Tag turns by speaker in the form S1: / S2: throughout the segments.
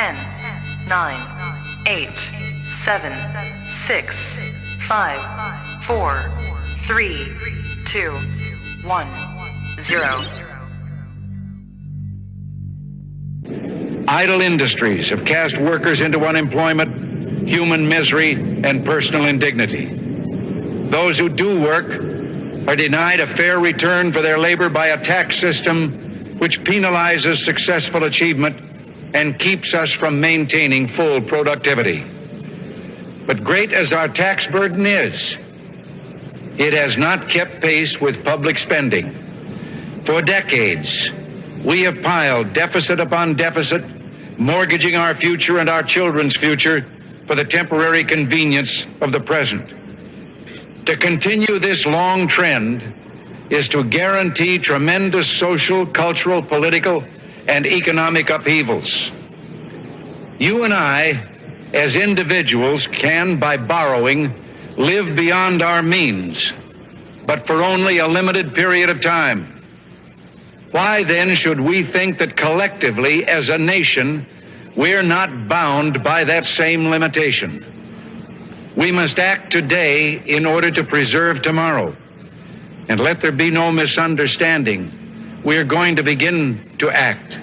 S1: 10, 9, 8, 7, 6, 5, 4, 3, 2, 1, 0.
S2: Idle industries have cast workers into unemployment, human misery, and personal indignity. Those who do work are denied a fair return for their labor by a tax system which penalizes successful achievement and keeps us from maintaining full productivity. But great as our tax burden is, it has not kept pace with public spending. For decades, we have piled deficit upon deficit, mortgaging our future and our children's future for the temporary convenience of the present. To continue this long trend is to guarantee tremendous social, cultural, political, and economic upheavals. You and I, as individuals, can, by borrowing, live beyond our means, but for only a limited period of time. Why then should we think that collectively, as a nation, we're not bound by that same limitation? We must act today in order to preserve tomorrow. And let there be no misunderstanding. We're going to begin to act.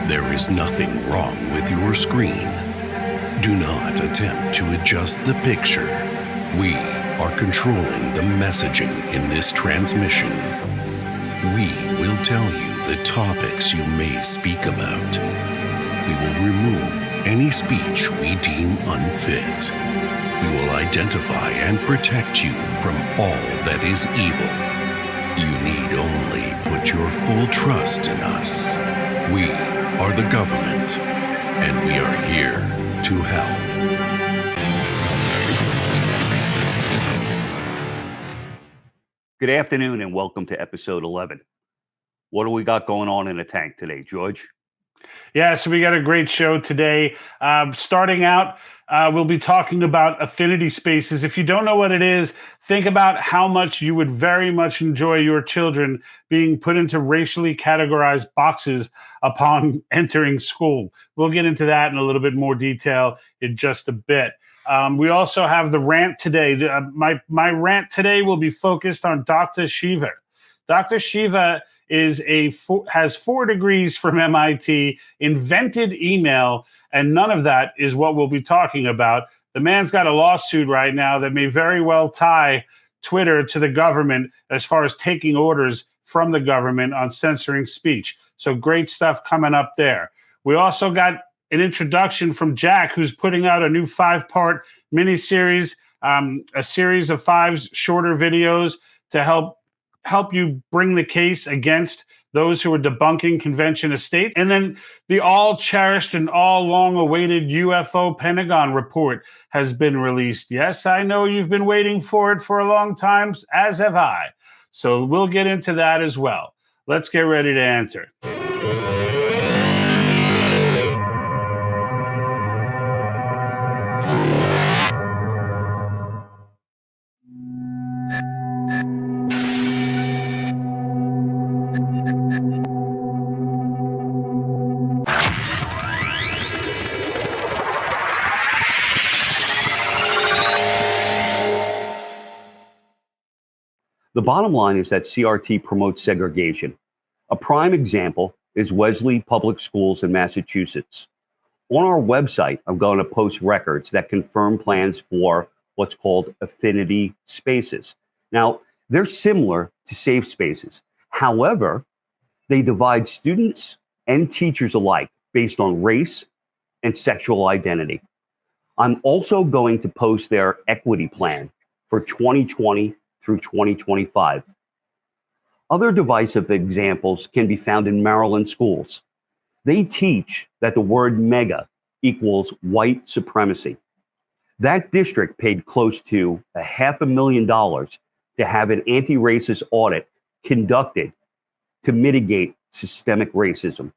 S3: There is nothing wrong with your screen. Do not attempt to adjust the picture. We are controlling the messaging in this transmission. We will tell you the topics you may speak about. We will remove any speech we deem unfit. We will identify and protect you from all that is evil. You need only put your full trust in us. We are the government, and we are here to help.
S4: Good afternoon and welcome to episode 11. What do we got going on in the tank today, George?
S5: Yeah, so we got a great show today. Starting out, we'll be talking about affinity spaces. If you don't know what it is, think about how much you would very much enjoy your children being put into racially categorized boxes upon entering school. We'll get into that in a little bit more detail in just a bit. We also have the rant today. My rant today will be focused on Dr. Shiva. Dr. Shiva has 4 degrees from MIT, invented email, and none of that is what we'll be talking about. The man's got a lawsuit right now that may very well tie Twitter to the government as far as taking orders from the government on censoring speech. So great stuff coming up there. We also got an introduction from Jack, who's putting out a new 5-part miniseries, a series of 5 shorter videos to help you bring the case against those who are debunking Convention of State. And then the all-cherished and all-long-awaited UFO Pentagon report has been released. Yes, I know you've been waiting for it for a long time, as have I. So we'll get into that as well. Let's get ready to enter.
S4: The bottom line is that CRT promotes segregation. A prime example is Wesley Public Schools in Massachusetts. On our website, I'm going to post records that confirm plans for what's called affinity spaces. Now, they're similar to safe spaces. However, they divide students and teachers alike based on race and sexual identity. I'm also going to post their equity plan for 2020 through 2025. Other divisive examples can be found in Maryland schools. They teach that the word mega equals white supremacy. That district paid close to $500,000 to have an anti-racist audit conducted to mitigate systemic racism.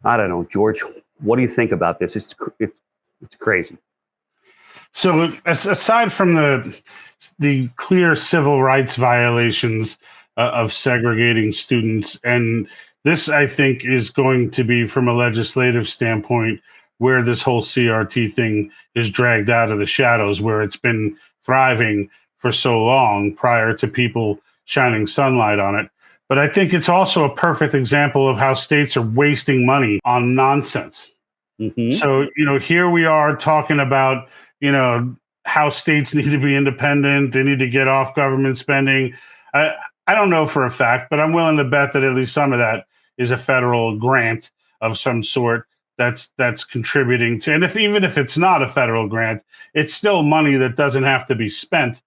S4: I don't know, George, what do you think about this? It's crazy.
S5: So aside from the clear civil rights violations of segregating students. And this, I think, is going to be, from a legislative standpoint, where this whole CRT thing is dragged out of the shadows, where it's been thriving for so long prior to people shining sunlight on it. But I think it's also a perfect example of how states are wasting money on nonsense.
S4: Mm-hmm.
S5: So, here we are talking about, how states need to be independent. They need to get off government spending. I don't know for a fact, but I'm willing to bet that at least some of that is a federal grant of some sort that's contributing to. And even if it's not a federal grant, it's still money that doesn't have to be spent,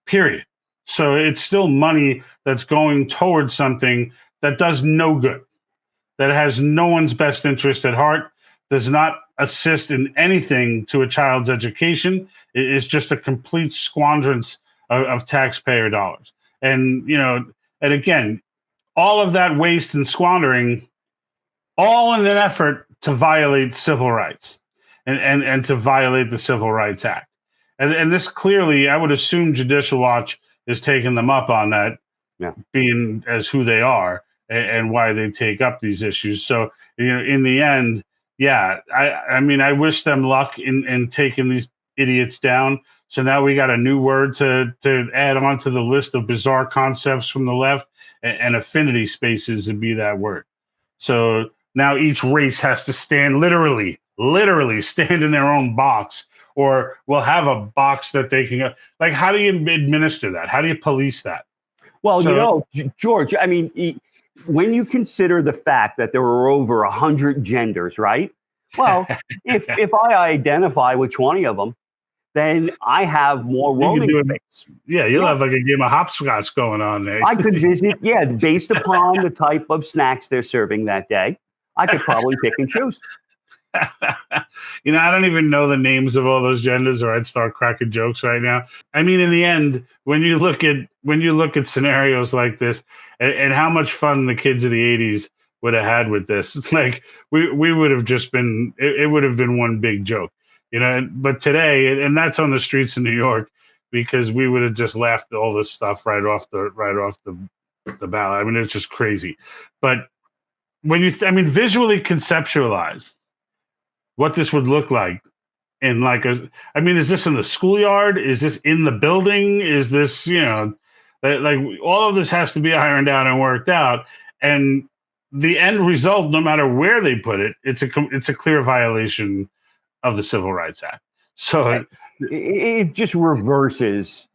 S5: period. So it's still money that's going towards something that does no good, that has no one's best interest at heart, does not assist in anything to a child's education. It is just a complete squanderance of taxpayer dollars. And, and again, all of that waste and squandering, all in an effort to violate civil rights and to violate the Civil Rights Act. And this clearly, I would assume Judicial Watch is taking them up on that, being as who they are and why they take up these issues. So, in the end, I mean, I wish them luck in taking these idiots down. So now we got a new word to add on to the list of bizarre concepts from the left, and affinity spaces would be that word. So now each race has to stand literally stand in their own box, or will have a box that they can, like, how do you administer that? How do you police that?
S4: Well, George, I mean, when you consider the fact that there are over 100 genders, right? Well, if I identify with 20 of them, then I have more roaming space.
S5: Yeah, you'll have like a game of hopscotch going on there.
S4: I could visit, based upon the type of snacks they're serving that day, I could probably pick and choose.
S5: I don't even know the names of all those genders, or I'd start cracking jokes right now. I mean, in the end, when you look at scenarios like this, and how much fun the kids of the 80s would have had with this, like we would have just been, it would have been one big joke, But today, and that's on the streets of New York, because we would have just laughed all this stuff right off the ballot. I mean, it's just crazy. But when visually conceptualize what this would look like in is this in the schoolyard? Is this in the building? Is this, like all of this has to be ironed out and worked out. And the end result, no matter where they put it, it's a clear violation of the Civil Rights Act. So
S4: it just reverses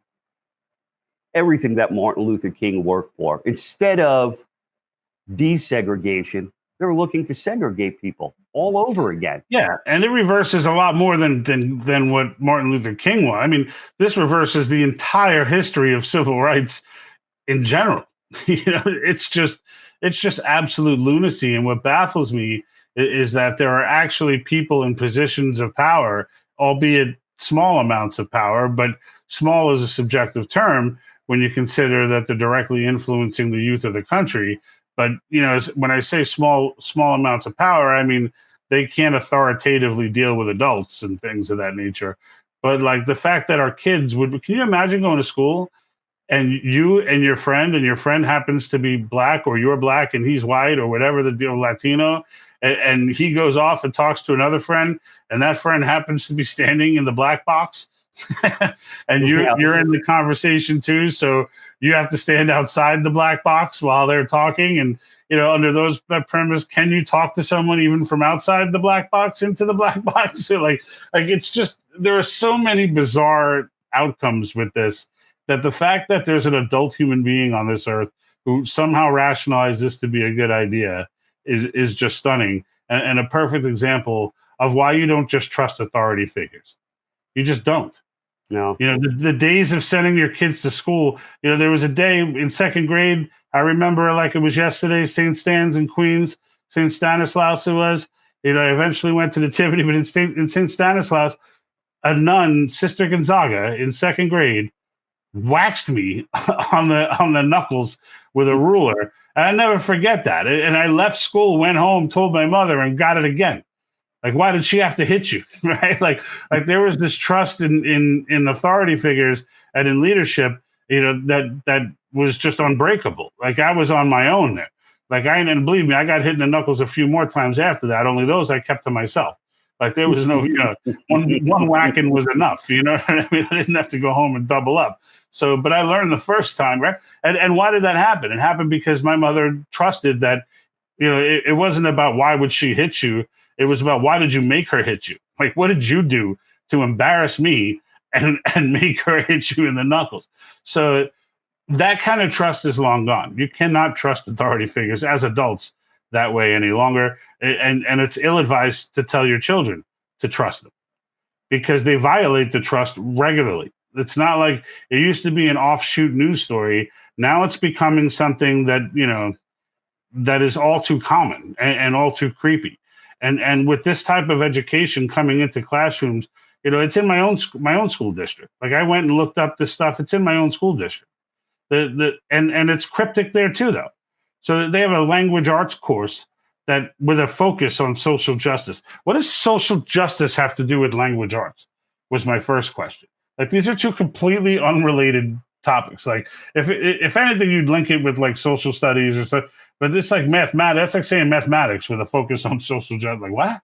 S4: everything that Martin Luther King worked for. Instead of desegregation, they're looking to segregate people all over again.
S5: Yeah, and it reverses a lot more than what Martin Luther King was. I mean, this reverses the entire history of civil rights in general. It's just absolute lunacy. And what baffles me is that there are actually people in positions of power, albeit small amounts of power, but small is a subjective term when you consider that they're directly influencing the youth of the country. But, when I say small amounts of power, I mean, they can't authoritatively deal with adults and things of that nature. But like the fact that our kids can you imagine going to school and you and your friend happens to be black, or you're black and he's white, or whatever the deal, Latino, and he goes off and talks to another friend, and that friend happens to be standing in the black box and you're in the conversation too. So you have to stand outside the black box while they're talking. And, under that premise, can you talk to someone even from outside the black box into the black box? So like it's just, there are so many bizarre outcomes with this, that the fact that there's an adult human being on this earth who somehow rationalized this to be a good idea is just stunning, and a perfect example of why you don't just trust authority figures. You just don't.
S4: No.
S5: The days of sending your kids to school, there was a day in second grade, I remember like it was yesterday, St. Stan's in Queens, St. Stanislaus it was. I eventually went to Nativity, but in St. Stanislaus, a nun, Sister Gonzaga, in second grade, waxed me on the knuckles with a ruler. And I never forget that. And I left school, went home, told my mother, and got it again. Like, why did she have to hit you? Right? Like there was this trust in authority figures and in leadership. that was just unbreakable. Like, I was on my own there. Like, and believe me, I got hit in the knuckles a few more times after that. Only those I kept to myself. Like, there was no, one whacking was enough. You know what I mean? I didn't have to go home and double up. So, but I learned the first time, right? And why did that happen? It happened because my mother trusted that, it wasn't about why would she hit you. It was about why did you make her hit you? Like, what did you do to embarrass me and make her hit you in the knuckles? So that kind of trust is long gone. You cannot trust authority figures as adults that way any longer. And it's ill-advised to tell your children to trust them because they violate the trust regularly. It's not like it used to be an offshoot news story. Now it's becoming something that, that is all too common and all too creepy. And with this type of education coming into classrooms, it's in my own school district. Like, I went and looked up this stuff. It's in my own school district. And it's cryptic there too, though. So they have a language arts course that with a focus on social justice. What does social justice have to do with language arts? Was my first question. Like, these are two completely unrelated topics. Like, if anything, you'd link it with like social studies or stuff. But it's like mathematics. That's like saying mathematics with a focus on social justice. Like, what?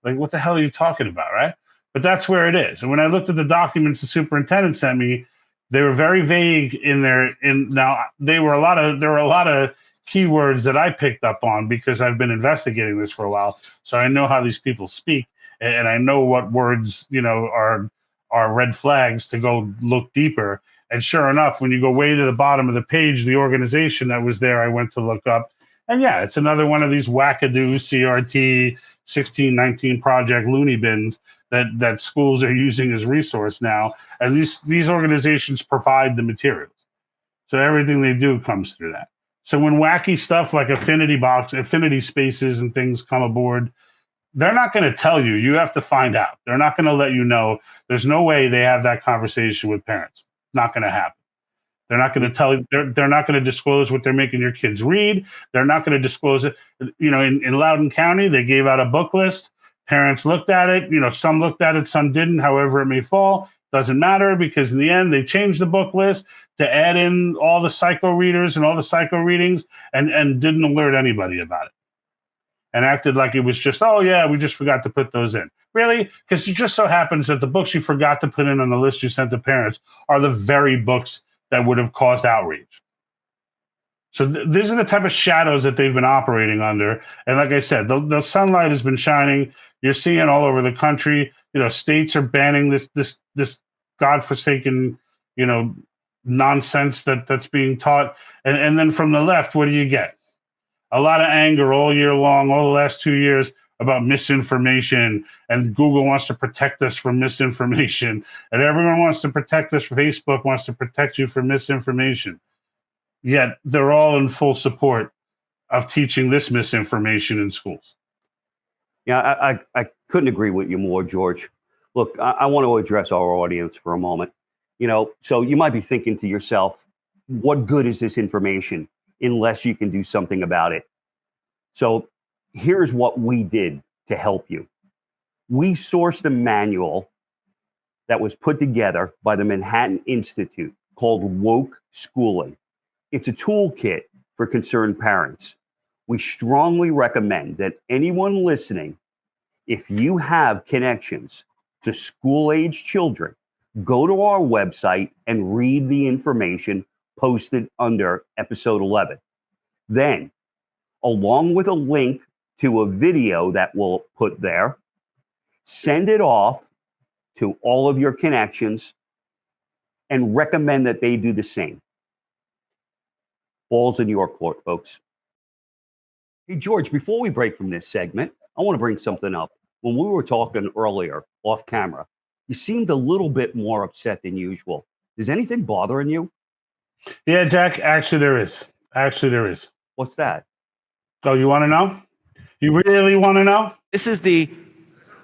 S5: Like, what the hell are you talking about, right? But that's where it is. And when I looked at the documents the superintendent sent me, they were very vague in there. There were a lot of keywords that I picked up on because I've been investigating this for a while. So I know how these people speak, and I know what words, are red flags to go look deeper. And sure enough, when you go way to the bottom of the page, the organization that was there, I went to look up. And yeah, it's another one of these wackadoo CRT 1619 project loony bins that schools are using as resource now. And these organizations provide the materials. So everything they do comes through that. So when wacky stuff like Affinity spaces and things come aboard, they're not going to tell you. You have to find out. They're not going to let you know. There's no way they have that conversation with parents. Not going to happen. They're not going to tell you. They're not going to disclose what they're making your kids read. They're not going to disclose it. In Loudoun County, they gave out a book list. Parents looked at it. Some looked at it, some didn't. However it may fall, doesn't matter because in the end, they changed the book list to add in all the psycho readers and all the psycho readings and didn't alert anybody about it. And acted like it was just, oh, yeah, we just forgot to put those in. Really? Because it just so happens that the books you forgot to put in on the list you sent to parents are the very books that would have caused outrage. So these are the type of shadows that they've been operating under. And like I said, the sunlight has been shining. You're seeing all over the country. States are banning this godforsaken, nonsense that's being taught. And then from the left, what do you get? A lot of anger all year long, all the last 2 years about misinformation, and Google wants to protect us from misinformation, and everyone wants to protect us. Facebook wants to protect you from misinformation. Yet they're all in full support of teaching this misinformation in schools.
S4: Yeah, I couldn't agree with you more, George. Look, I want to address our audience for a moment. So you might be thinking to yourself, what good is this information unless you can do something about it? So here's what we did to help you. We sourced a manual that was put together by the Manhattan Institute called Woke Schooling. It's a toolkit for concerned parents. We strongly recommend that anyone listening, if you have connections to school-age children, go to our website and read the information posted under episode 11. Then, along with a link to a video that we'll put there, send it off to all of your connections and recommend that they do the same. Ball's in your court, folks. Hey, George, before we break from this segment, I want to bring something up. When we were talking earlier off camera, you seemed a little bit more upset than usual. Is anything bothering you?
S5: Yeah, Jack, actually there is.
S4: What's that?
S5: Oh, you want to know? You really want to know?
S6: This is the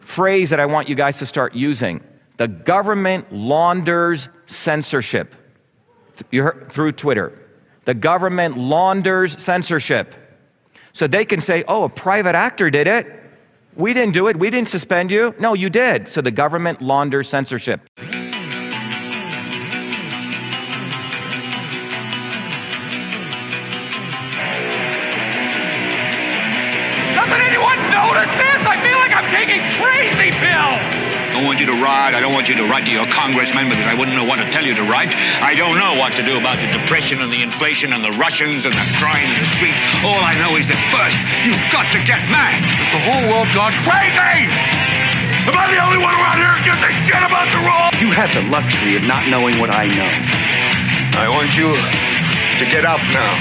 S6: phrase that I want you guys to start using. The government launders censorship. You heard through Twitter. The government launders censorship. So they can say, oh, a private actor did it. We didn't do it. We didn't suspend you. No, you did. So the government launders censorship.
S7: I'm taking crazy pills! I don't want you to write. I don't want you to write to your congressman because I wouldn't know what to tell you to write. I don't know what to do about the depression and the inflation and the Russians and the crime in the street. All I know is that first, you've got to get mad. Has the whole world gone crazy? Am I the only one around here who gives a shit about the rules?
S8: You have the luxury of not knowing what I know.
S7: I want you to get up now.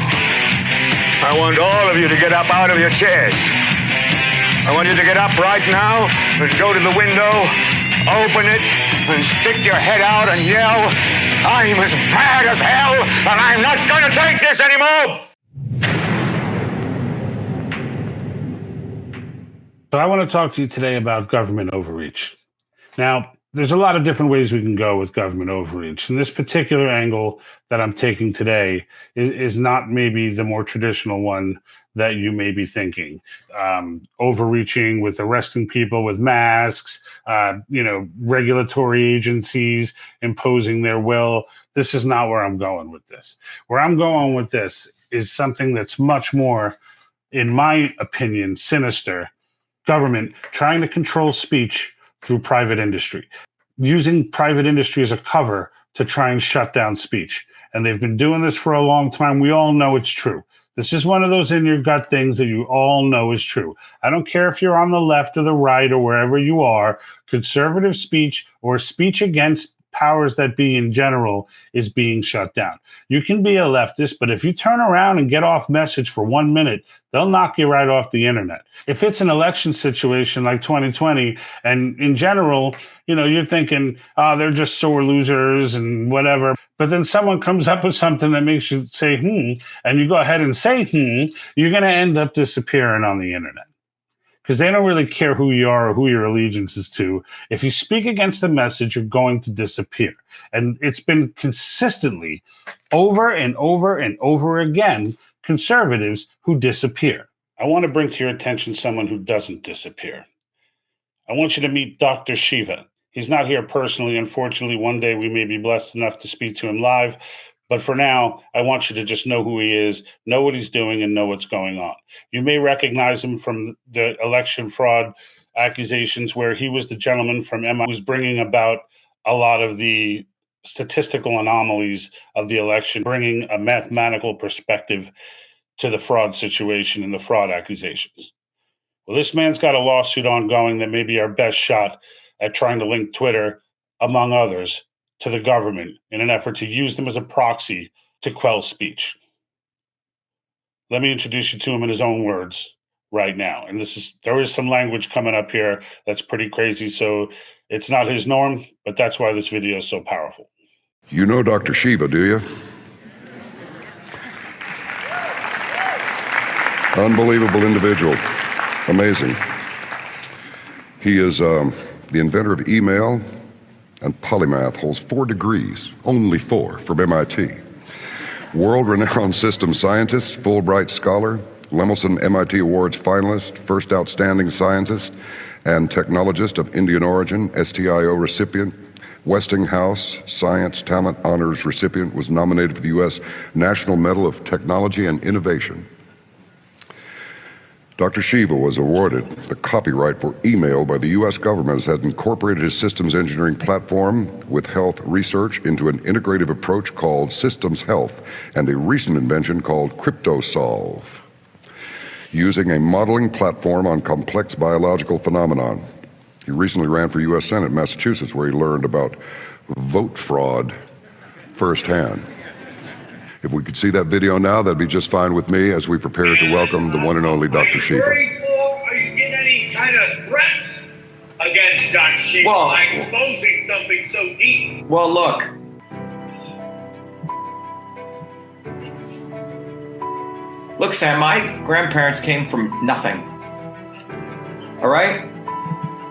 S7: I want all of you to get up out of your chairs. I want you to get up right now and go to the window, open it, and stick your head out and yell, I'm as mad as hell, and I'm not going to take this anymore!
S5: So I want to talk to you today about government overreach. Now, there's a lot of different ways we can go with government overreach. And this particular angle that I'm taking today is not maybe the more traditional one that you may be thinking. Overreaching with arresting people with masks, regulatory agencies imposing their will. This is not where I'm going with this. Where I'm going with this is something that's much more, in my opinion, sinister. Government trying to control speech through private industry, using private industry as a cover to try and shut down speech. And they've been doing this for a long time. We all know it's true. This is one of those in your gut things that you all know is true. I don't care if you're on the left or the right or wherever you are, conservative speech or speech against powers that be in general is being shut down. You can be a leftist, but if you turn around and get off message for 1 minute, they'll knock you right off the internet. If it's an election situation like 2020, and in general, you're thinking, oh, they're just sore losers and whatever. But then someone comes up with something that makes you say, and you go ahead and say, you're going to end up disappearing on the internet. Because they don't really care who you are or who your allegiance is to. If you speak against the message, you're going to disappear. And it's been consistently, over and over and over again, conservatives who disappear. I want to bring to your attention someone who doesn't disappear. I want you to meet Dr. Shiva. He's not here personally. Unfortunately, one day we may be blessed enough to speak to him live. But for now, I want you to just know who he is, know what he's doing, and know what's going on. You may recognize him from the election fraud accusations where he was the gentleman from MIT who was bringing about a lot of the statistical anomalies of the election, bringing a mathematical perspective to the fraud situation and the fraud accusations. Well, this man's got a lawsuit ongoing that may be our best shot at trying to link Twitter, among others, to the government in an effort to use them as a proxy to quell speech. Let me introduce you to him in his own words right now. And there is some language coming up here that's pretty crazy, so it's not his norm, but that's why this video is so powerful.
S9: You know Dr. Shiva, do you? Unbelievable individual. Amazing. He is the inventor of email and polymath, holds 4 degrees, only 4, from MIT. World-renowned systems scientist, Fulbright scholar, Lemelson MIT Awards finalist, first outstanding scientist and technologist of Indian origin, STIO recipient, Westinghouse Science Talent Honors recipient, was nominated for the U.S. National Medal of Technology and Innovation. Dr. Shiva was awarded the copyright for email by the U.S. government, has incorporated his systems engineering platform with health research into an integrative approach called Systems Health and a recent invention called CryptoSolve, using a modeling platform on complex biological phenomenon. He recently ran for U.S. Senate in Massachusetts, where he learned about vote fraud firsthand. If we could see that video now, that'd be just fine with me as we prepare to welcome the one and only Dr. Shiva.
S10: Are you getting any kind of threats against Dr. Shiva by exposing something so deep?
S11: Well, look. Look, Sam, my grandparents came from nothing. All right?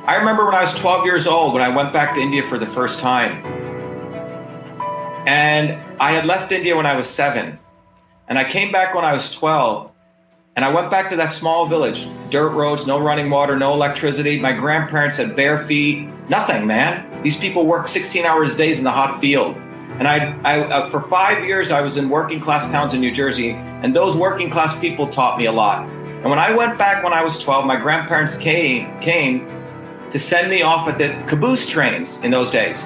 S11: I remember when I was 12 years old, when I went back to India for the first time. And I had left India when I was 7. And I came back when I was 12. And I went back to that small village. Dirt roads, no running water, no electricity. My grandparents had bare feet. Nothing, man. These people worked 16-hour days in the hot field. And I for 5 years, I was in working class towns in New Jersey. And those working class people taught me a lot. And when I went back when I was 12, my grandparents came to send me off at the caboose trains in those days.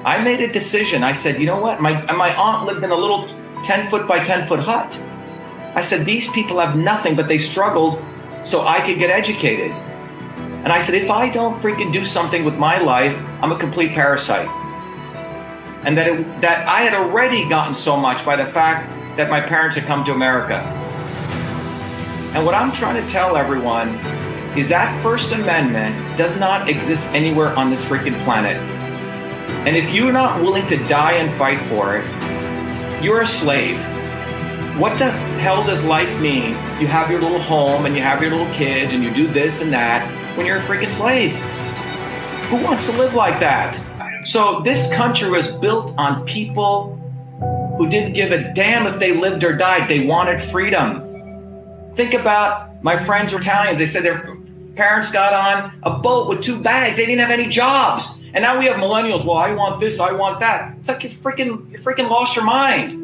S11: I made a decision. I said, you know what? My aunt lived in a little 10-foot by 10-foot hut. I said, these people have nothing, but they struggled so I could get educated. And I said, if I don't freaking do something with my life, I'm a complete parasite. And that I had already gotten so much by the fact that my parents had come to America. And what I'm trying to tell everyone is that First Amendment does not exist anywhere on this freaking planet. And if you're not willing to die and fight for it, you're a slave. What the hell does life mean? You have your little home and you have your little kids and you do this and that when you're a freaking slave. Who wants to live like that? So this country was built on people who didn't give a damn if they lived or died. They wanted freedom. Think about my friends who are Italians. They said their parents got on a boat with 2 bags. They didn't have any jobs. And now we have millennials. Well, I want this, I want that. It's like you freaking lost your mind.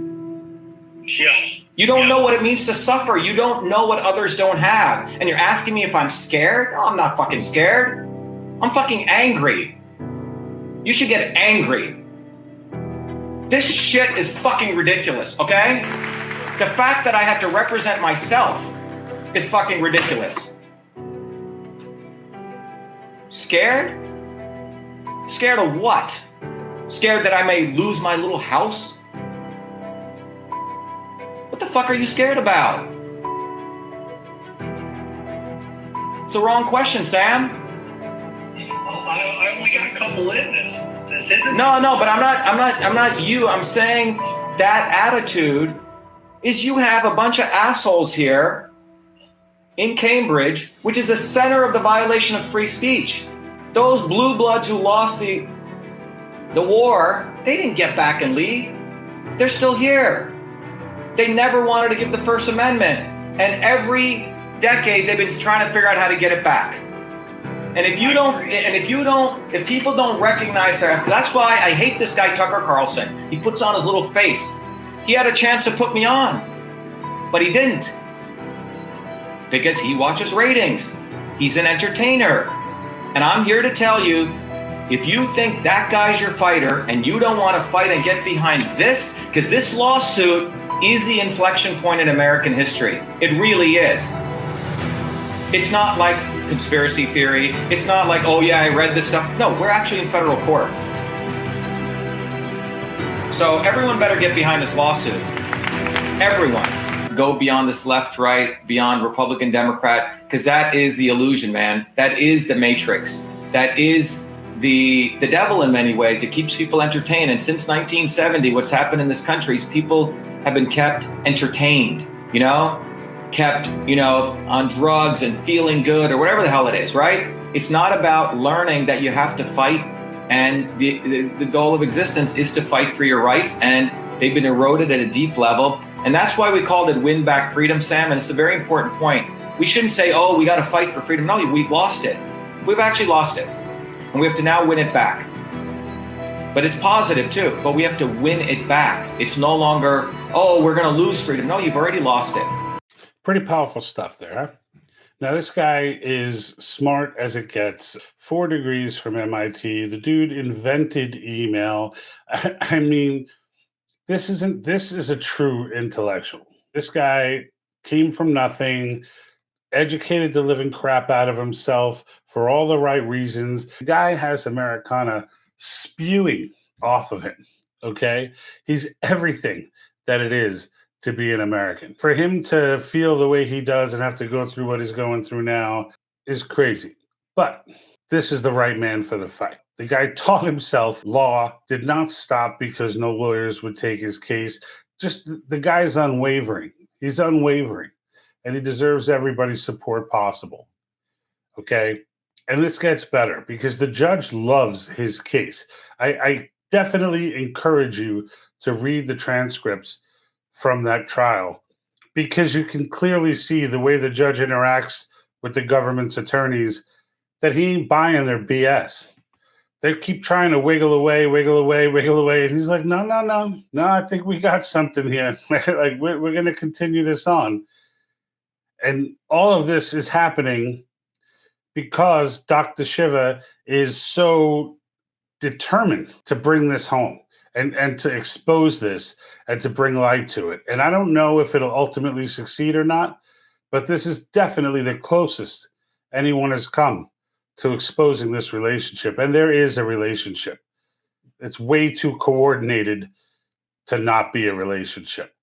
S10: Yeah.
S11: You don't know what it means to suffer. You don't know what others don't have. And you're asking me if I'm scared? No, I'm not fucking scared. I'm fucking angry. You should get angry. This shit is fucking ridiculous, okay? The fact that I have to represent myself is fucking ridiculous. Scared? Scared of what? Scared that I may lose my little house? What the fuck are you scared about? It's the wrong question, Sam.
S10: Oh, I only got a couple in this isn't.
S11: No, but I'm not you. I'm saying that attitude is you have a bunch of assholes here in Cambridge, which is the center of the violation of free speech. Those blue bloods who lost the war, they didn't get back and leave. They're still here. They never wanted to give the First Amendment. And every decade they've been trying to figure out how to get it back. And if people don't recognize that, that's why I hate this guy Tucker Carlson. He puts on his little face. He had a chance to put me on, but he didn't. Because he watches ratings. He's an entertainer. And I'm here to tell you, if you think that guy's your fighter and you don't want to fight and get behind this, because this lawsuit is the inflection point in American history. It really is. It's not like conspiracy theory. It's not like, oh yeah, I read this stuff. No, we're actually in federal court. So everyone better get behind this lawsuit. Everyone. Go beyond this left, right, beyond Republican, Democrat, because that is the illusion, man. That is the matrix. That is the devil in many ways. It keeps people entertained. And since 1970, what's happened in this country is people have been kept entertained, kept, on drugs and feeling good or whatever the hell it is, right? It's not about learning that you have to fight, and the goal of existence is to fight for your rights, and they've been eroded at a deep level. And that's why we called it Win Back Freedom, Sam, and it's a very important point. We shouldn't say, oh, we got to fight for freedom. No, we've lost it. We've actually lost it, and we have to now win it back. But it's positive too, but we have to win it back. It's no longer, oh, we're going to lose freedom. No, you've already lost it.
S5: Pretty powerful stuff there, huh? Now, this guy is smart as it gets. 4 degrees from MIT. The dude invented email. I mean, this is a true intellectual. This guy came from nothing, educated the living crap out of himself for all the right reasons. The guy has Americana spewing off of him, okay? He's everything that it is to be an American. For him to feel the way he does and have to go through what he's going through now is crazy. But this is the right man for the fight. The guy taught himself law, did not stop because no lawyers would take his case. Just the guy's unwavering. He's unwavering, and he deserves everybody's support possible, okay? And this gets better because the judge loves his case. I definitely encourage you to read the transcripts from that trial, because you can clearly see the way the judge interacts with the government's attorneys that he ain't buying their BS. They keep trying to wiggle away. And he's like, no, I think we got something here. Like, we're going to continue this on. And all of this is happening because Dr. Shiva is so determined to bring this home and to expose this and to bring light to it. And I don't know if it'll ultimately succeed or not, but this is definitely the closest anyone has come to exposing this relationship. And there is a relationship. It's way too coordinated to not be a relationship.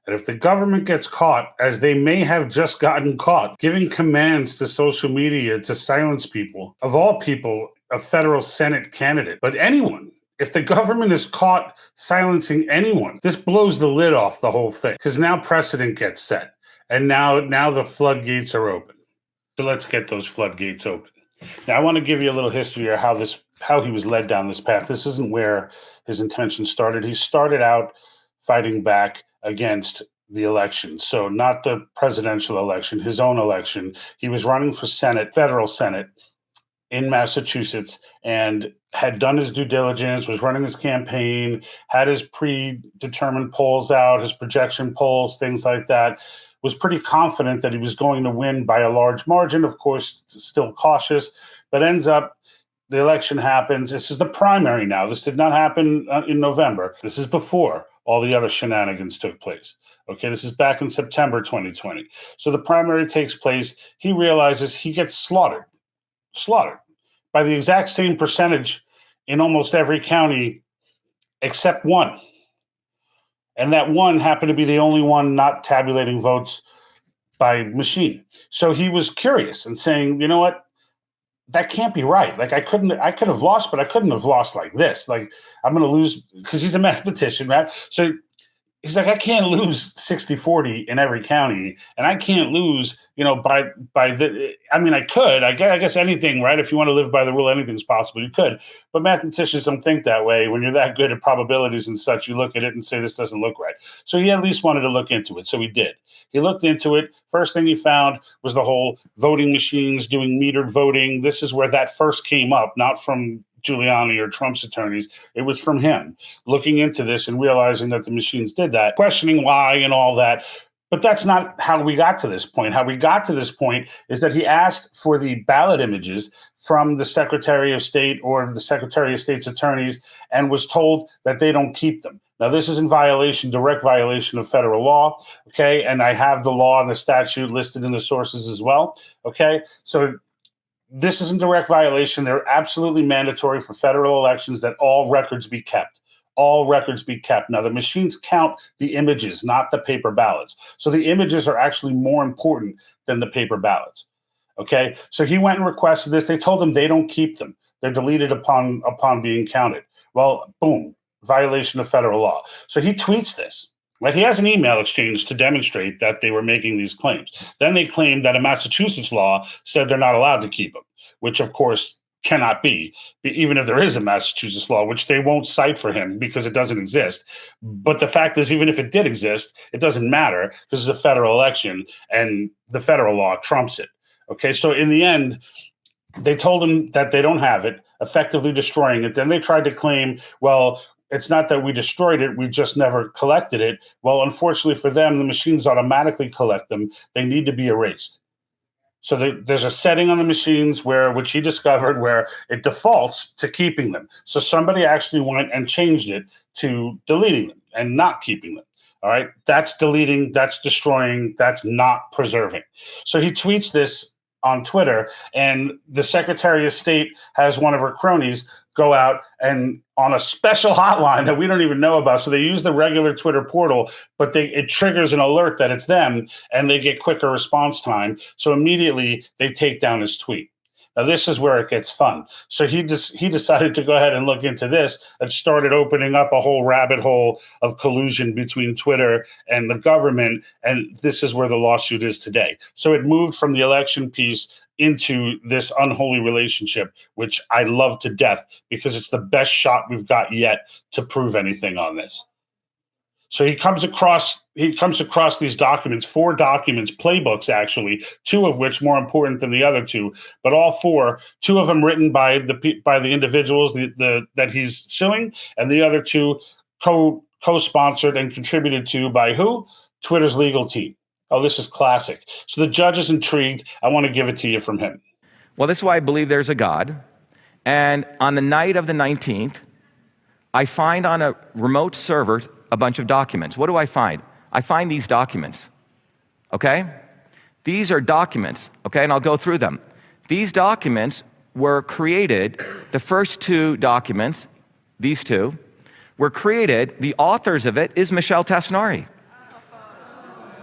S5: And if the government gets caught, as they may have just gotten caught, giving commands to social media to silence people, of all people, a federal Senate candidate, but anyone, if the government is caught silencing anyone, this blows the lid off the whole thing, because now precedent gets set. And now the floodgates are open. So let's get those floodgates open. Now, I want to give you a little history of how he was led down this path. This isn't where his intention started. He started out fighting back against the election. So not the presidential election, his own election. He was running for Senate, federal Senate in Massachusetts, and had done his due diligence, was running his campaign, had his predetermined polls out, his projection polls, things like that, was pretty confident that he was going to win by a large margin, of course, still cautious, but ends up, the election happens. This is the primary now. This did not happen in November. This is before all the other shenanigans took place. Okay, this is back in September 2020. So the primary takes place. He realizes he gets slaughtered by the exact same percentage in almost every county except one. And that one happened to be the only one not tabulating votes by machine. So he was curious and saying, you know what? That can't be right. Like I could have lost, but I couldn't have lost like this. Like I'm going to lose, because he's a mathematician, right? So he's like, I can't lose 60-40 in every county, and I can't lose, by the. I mean, I could. I guess anything, right? If you want to live by the rule, anything's possible. You could, but mathematicians don't think that way. When you're that good at probabilities and such, you look at it and say this doesn't look right. So he at least wanted to look into it. So he did. He looked into it. First thing he found was the whole voting machines doing metered voting. This is where that first came up, not from Giuliani or Trump's attorneys. It was from him looking into this and realizing that the machines did that, questioning why and all that. But that's not how we got to this point. How we got to this point is that he asked for the ballot images from the Secretary of State or the Secretary of State's attorneys and was told that they don't keep them. Now, this is in violation, direct violation of federal law, okay? And I have the law and the statute listed in the sources as well, okay? So this is in direct violation. They're absolutely mandatory for federal elections that all records be kept. All records be kept. Now, the machines count the images, not the paper ballots. So the images are actually more important than the paper ballots. Okay, so he went and requested this. They told him they don't keep them. They're deleted upon being counted. Well, boom, violation of federal law. So he tweets this. Right? He has an email exchange to demonstrate that they were making these claims. Then they claimed that a Massachusetts law said they're not allowed to keep them, which of course cannot be, even if there is a Massachusetts law, which they won't cite for him because it doesn't exist. But the fact is, even if it did exist, it doesn't matter because it's a federal election and the federal law trumps it. Okay, so in the end, they told him that they don't have it, effectively destroying it. Then they tried to claim, well, it's not that we destroyed it, we just never collected it. Well, unfortunately for them, the machines automatically collect them. They need to be erased. So there's a setting on the machines which he discovered, where it defaults to keeping them. So somebody actually went and changed it to deleting them and not keeping them. All right, that's deleting, that's destroying, that's not preserving. So he tweets this on Twitter, and the Secretary of State has one of her cronies go out and on a special hotline that we don't even know about. So they use the regular Twitter portal, but it triggers an alert that it's them, and they get quicker response time. So immediately they take down his tweet. Now, this is where it gets fun. So he decided to go ahead and look into this and started opening up a whole rabbit hole of collusion between Twitter and the government. And this is where the lawsuit is today. So it moved from the election piece into this unholy relationship, which I love to death because it's the best shot we've got yet to prove anything on this. So he comes across these documents, 4 documents, playbooks actually, 2 of which more important than the other 2, but all 4, 2 of them written by the individuals that he's suing, and the other 2 co-sponsored and contributed to by who? Twitter's legal team. Oh, this is classic. So the judge is intrigued. I want to give it to you from him.
S6: Well, this is why I believe there's a God. And on the night of the 19th, I find on a remote server a bunch of documents. What do I find? I find these documents, okay? These are documents, okay, and I'll go through them. These documents were created, the first two documents, these two, were created, the authors of it is Michelle Tasnari,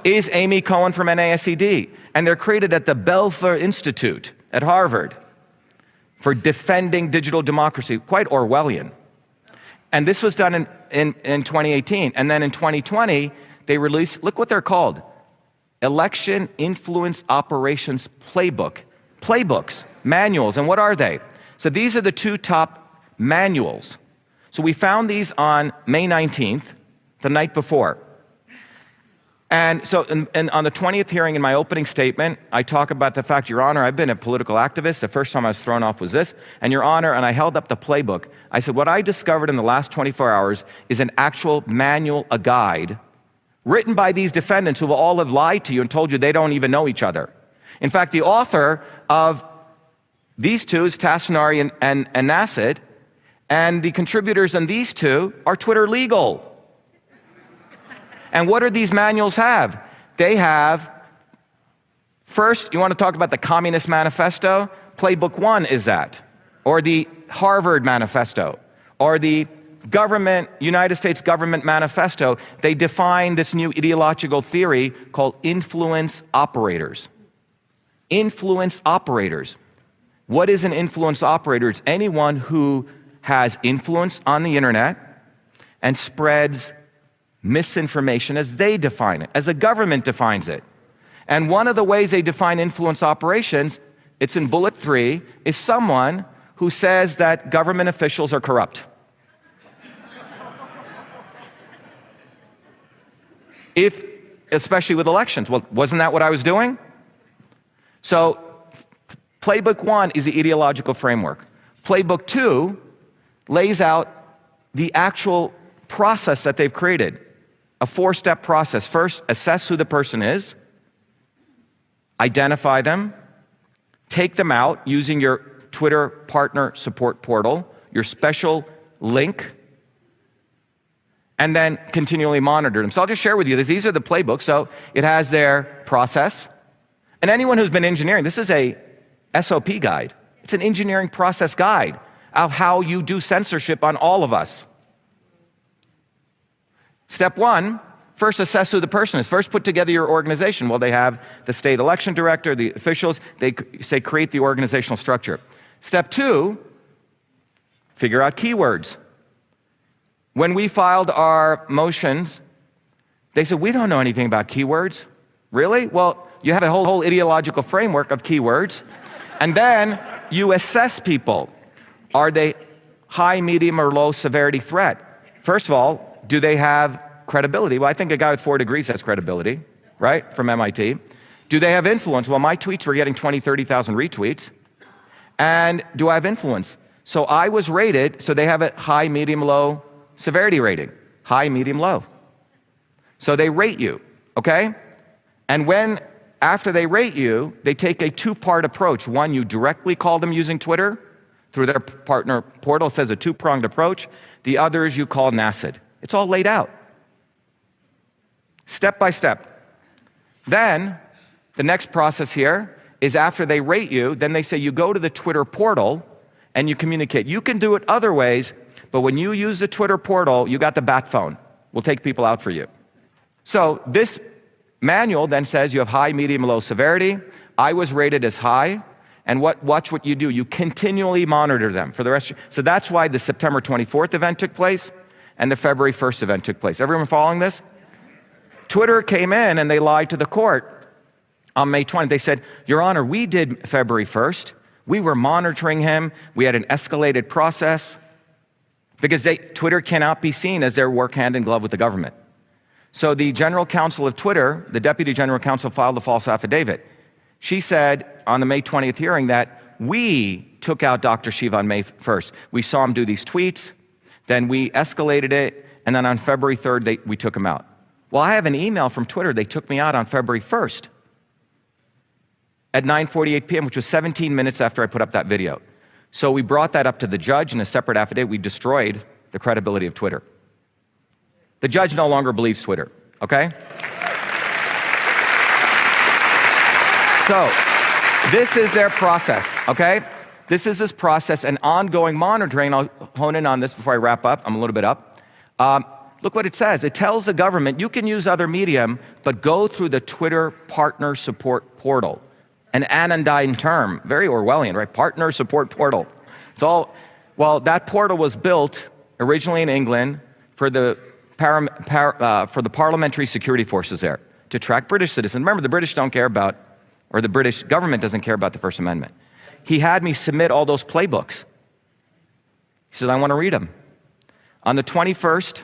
S6: is Amy Cohen from NASCD, and they're created at the Belfer Institute at Harvard for defending digital democracy, quite Orwellian. And this was done in 2018. And then in 2020, they released, look what they're called, Election Influence Operations Playbook. Playbooks, manuals, and what are they? So these are the two top manuals. So we found these on May 19th, the night before. And so on the 20th hearing in my opening statement, I talk about the fact, Your Honor, I've been a political activist. The first time I was thrown off was this. And Your Honor, and I held up the playbook. I said, what I discovered in the last 24 hours is an actual manual, a guide, written by these defendants who will all have lied to you and told you they don't even know each other. In fact, the author of these two is Tasnari and Nassid, and the contributors on these two are Twitter legal. And what do these manuals have? They have, first, you want to talk about the Communist Manifesto? Playbook 1 is that. Or the Harvard Manifesto. Or the United States Government Manifesto. They define this new ideological theory called influence operators. Influence operators. What is an influence operator? It's anyone who has influence on the internet and spreads misinformation as they define it, as a government defines it. And one of the ways they define influence operations, it's in bullet 3, is someone who says that government officials are corrupt. Especially with elections. Well, wasn't that what I was doing? So, Playbook 1 is the ideological framework. Playbook 2 lays out the actual process that they've created. A 4-step process. First, assess who the person is, identify them, take them out using your Twitter partner support portal, your special link, and then continually monitor them. So I'll just share with you this. These are the playbooks. So it has their process. And anyone who's been engineering, this is a SOP guide. It's an engineering process guide of how you do censorship on all of us. Step 1, first assess who the person is. First put together your organization. Well, they have the state election director, the officials, they say create the organizational structure. Step 2, figure out keywords. When we filed our motions, they said, we don't know anything about keywords. Really? Well, you have a whole ideological framework of keywords. And then you assess people. Are they high, medium, or low severity threat? First of all, do they have credibility? Well, I think a guy with 4 degrees has credibility, right, from MIT. Do they have influence? Well, my tweets were getting 20, 30,000 retweets. And do I have influence? So I was rated, so they have a high, medium, low severity rating. High, medium, low. So they rate you, okay? And after they rate you, they take a 2-part approach. One, you directly call them using Twitter through their partner portal. It says a 2-pronged approach. The other is you call Nassid. It's all laid out, step by step. Then, the next process here is after they rate you, then they say you go to the Twitter portal and you communicate. You can do it other ways, but when you use the Twitter portal, you got the bat phone. We'll take people out for you. So this manual then says you have high, medium, low severity. I was rated as high. And watch what you do. You continually monitor them for the rest. So that's why the September 24th event took place and the February 1st event took place. Everyone following this? Twitter came in and they lied to the court on May 20th. They said, Your Honor, we did February 1st. We were monitoring him. We had an escalated process because Twitter cannot be seen as their work hand in glove with the government. So the general counsel of Twitter, the deputy general counsel, filed a false affidavit. She said on the May 20th hearing that we took out Dr. Shiva on May 1st. We saw him do these tweets. Then we escalated it, and then on February 3rd, we took him out. Well, I have an email from Twitter. They took me out on February 1st. at 9:48 p.m., which was 17 minutes after I put up that video. So we brought that up to the judge in a separate affidavit. We destroyed the credibility of Twitter. The judge no longer believes Twitter, okay? So this is their process, okay? This is this process and ongoing monitoring. I'll hone in on this before I wrap up. I'm a little bit up. Look what it says. It tells the government, you can use other medium, but go through the Twitter Partner Support Portal. An anodyne term, very Orwellian, right? Partner Support Portal. Well, that portal was built originally in England for the parliamentary security forces there to track British citizens. Remember, the British don't care about, or the British government doesn't care about the First Amendment. He had me submit all those playbooks. He said, I want to read them. On the 21st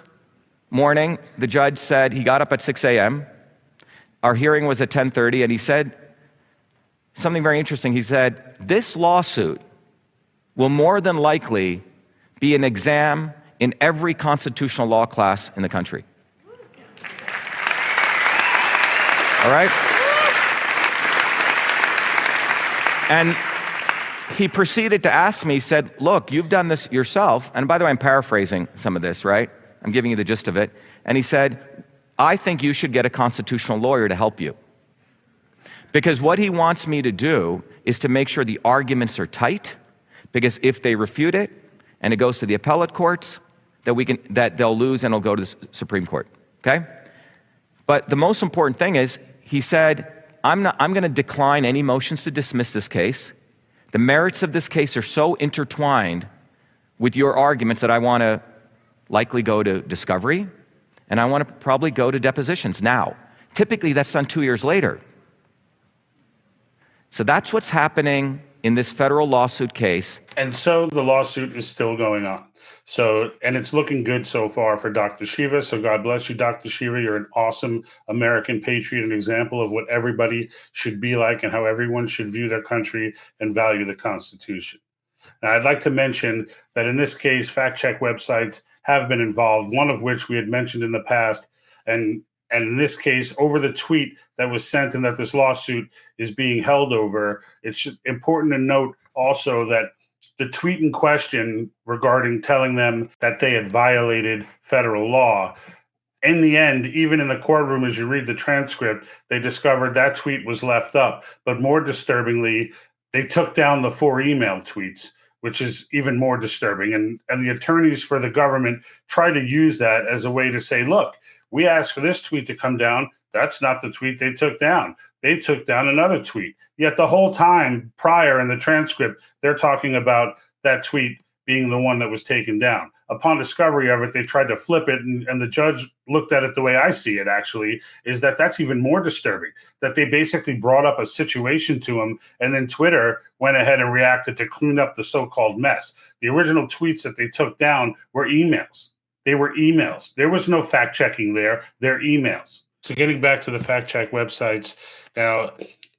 S6: morning, the judge said, he got up at 6 a.m. Our hearing was at 10:30, and he said something very interesting. He said, this lawsuit will more than likely be an exam in every constitutional law class in the country. All right? And he proceeded to ask me, he said, look, you've done this yourself. And by the way, I'm paraphrasing some of this, right? I'm giving you the gist of it. And he said, I think you should get a constitutional lawyer to help you. Because what he wants me to do is to make sure the arguments are tight, because if they refute it and it goes to the appellate courts, that they'll lose and it'll go to the Supreme Court, okay? But the most important thing is, he said, I'm going to decline any motions to dismiss this case. The merits of this case are so intertwined with your arguments that I want to likely go to discovery, and I want to probably go to depositions now. Typically, that's done 2 years later. So that's what's happening in this federal lawsuit case.
S5: And so the lawsuit is still going on. So, and it's looking good so far for Dr. Shiva. So God bless you, Dr. Shiva. You're an awesome American patriot, an example of what everybody should be like and how everyone should view their country and value the Constitution. Now, I'd like to mention that in this case, fact-check websites have been involved, one of which we had mentioned in the past. And in this case, over the tweet that was sent and that this lawsuit is being held over, it's important to note also that the tweet in question regarding telling them that they had violated federal law, in the end, even in the courtroom, as you read the transcript, they discovered that tweet was left up. But more disturbingly, they took down the 4 email tweets, which is even more disturbing. And the attorneys for the government try to use that as a way to say, look, we asked for this tweet to come down. That's not the tweet they took down. They took down another tweet. Yet the whole time prior in the transcript, they're talking about that tweet being the one that was taken down. Upon discovery of it, they tried to flip it, and the judge looked at it the way I see it, actually, is that that's even more disturbing, that they basically brought up a situation to him, and then Twitter went ahead and reacted to clean up the so-called mess. The original tweets that they took down were emails. They were emails. There was no fact-checking there. They're emails. So getting back to the fact-check websites, now,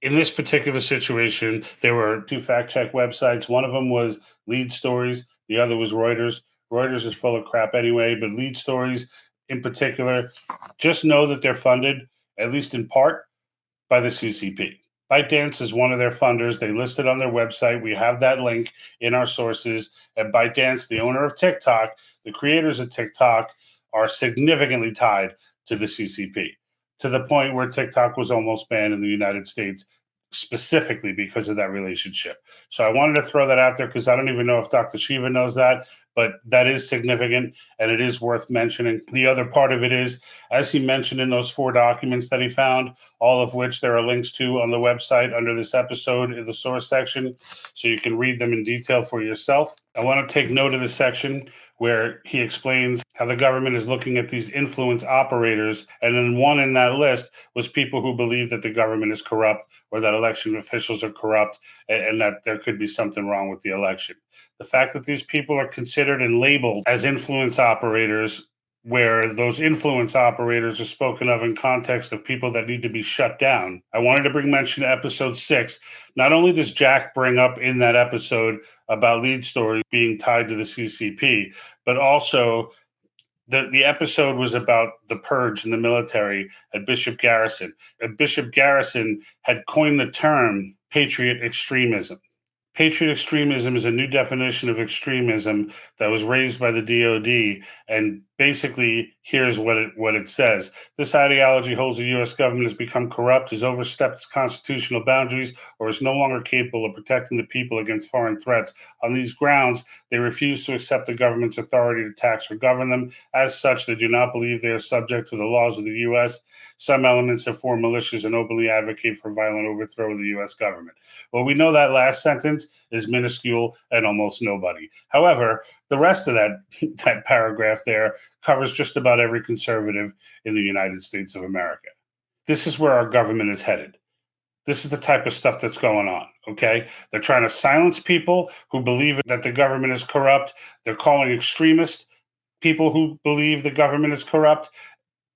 S5: in this particular situation, there were 2 fact-check websites. One of them was Lead Stories. The other was Reuters. Reuters is full of crap anyway, but Lead Stories in particular, just know that they're funded, at least in part, by the CCP. ByteDance is one of their funders. They listed on their website. We have that link in our sources. And ByteDance, the owner of TikTok, the creators of TikTok, are significantly tied to the CCP, to the point where TikTok was almost banned in the United States, specifically because of that relationship. So I wanted to throw that out there because I don't even know if Dr. Shiva knows that, but that is significant and it is worth mentioning. The other part of it is, as he mentioned in those 4 documents that he found, all of which there are links to on the website under this episode in the source section, so you can read them in detail for yourself. I want to take note of the section where he explains how the government is looking at these influence operators. And then one in that list was people who believe that the government is corrupt or that election officials are corrupt and that there could be something wrong with the election. The fact that these people are considered and labeled as influence operators, where those influence operators are spoken of in context of people that need to be shut down. I wanted to bring mention to episode 6. Not only does Jack bring up in that episode about Lead Story being tied to the CCP, but also the episode was about the purge in the military at Bishop Garrison. And Bishop Garrison had coined the term Patriot Extremism. Patriot extremism is a new definition of extremism that was raised by the DoD, and basically, here's what it says. This ideology holds the U.S. government has become corrupt, has overstepped its constitutional boundaries, or is no longer capable of protecting the people against foreign threats. On these grounds, they refuse to accept the government's authority to tax or govern them. As such, they do not believe they are subject to the laws of the U.S. Some elements have formed militias and openly advocate for violent overthrow of the U.S. government. Well, we know that last sentence is minuscule and almost nobody. However, the rest of that paragraph there covers just about every conservative in the United States of America. This is where our government is headed. This is the type of stuff that's going on, okay? They're trying to silence people who believe that the government is corrupt. They're calling extremists people who believe the government is corrupt.